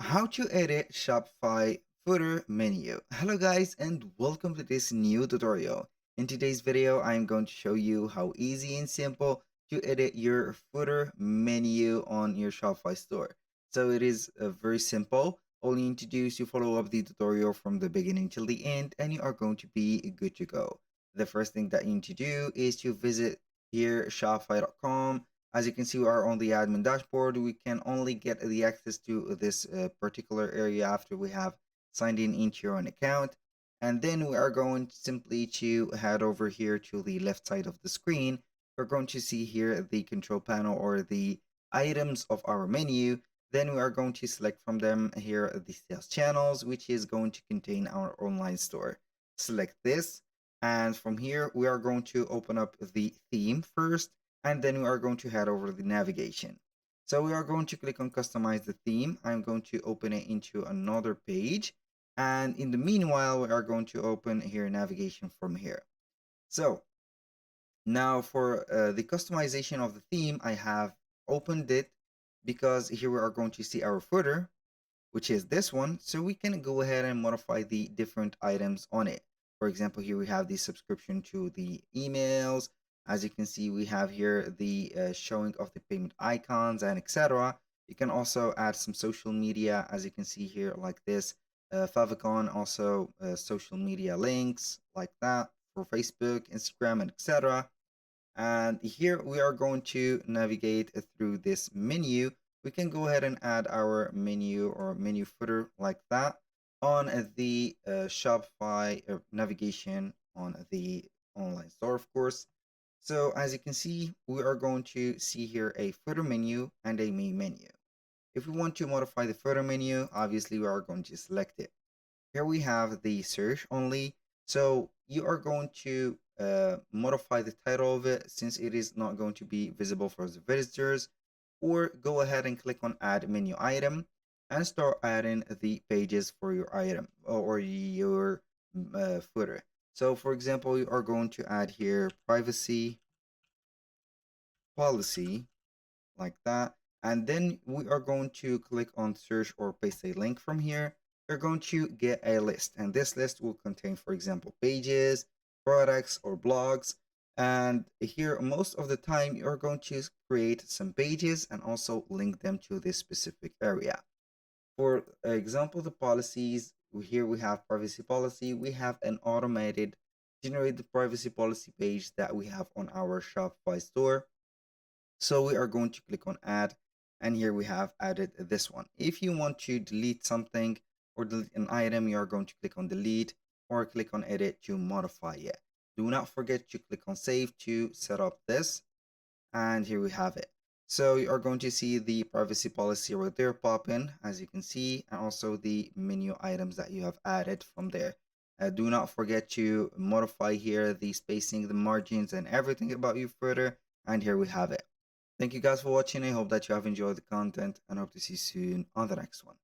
How to edit Shopify footer menu. Hello guys and welcome to this new tutorial. In today's video, I'm going to show you how easy and simple to edit your footer menu on your Shopify store. So it is very simple. All you need to do is to follow up the tutorial from the beginning till the end and you are going to be good to go. The first thing that you need to do is to visit here shopify.com. As you can see, we are on the admin dashboard. We can only get the access to this particular area after we have signed in into your own account. And then we are going simply to head over here to the left side of the screen. We're going to see here the control panel or the items of our menu. Then we are going to select from them here the sales channels, which is going to contain our online store. Select this. And from here, we are going to open up the theme first, and then we are going to head over to the navigation. So we are going to click on customize the theme. I'm going to open it into another page. And in the meanwhile, we are going to open here navigation from here. So now for the customization of the theme, I have opened it because here we are going to see our footer, which is this one. So we can go ahead and modify the different items on it. For example, here we have the subscription to the emails. As you can see, we have here the showing of the payment icons and etc. You can also add some social media, as you can see here, like this favicon, also social media links like that for Facebook, Instagram, and etc. And here we are going to navigate through this menu. We can go ahead and add our menu or menu footer like that on the Shopify navigation on the online store, of course. So as you can see, we are going to see here a footer menu and a main menu. If we want to modify the footer menu, obviously we are going to select it. Here we have the search only. So you are going to modify the title of it since it is not going to be visible for the visitors, or go ahead and click on add menu item and start adding the pages for your item or your footer. So for example, you are going to add here privacy policy like that. And then we are going to click on search or paste a link from here. We're going to get a list, and this list will contain, for example, pages, products, or blogs. And here, most of the time, you're going to create some pages and also link them to this specific area. For example, the policies, here we have privacy policy. We have an automated generated privacy policy page that we have on our Shopify store. So we are going to click on add, and here we have added this one. If you want to delete something or delete an item, you are going to click on delete or click on edit to modify it. Do not forget to click on save to set up this, and here we have it. So you are going to see the privacy policy right there pop in, as you can see, and also the menu items that you have added from there. Do not forget to modify here the spacing, the margins, and everything about you further, and here we have it. Thank you guys for watching. I hope that you have enjoyed the content and hope to see you soon on the next one.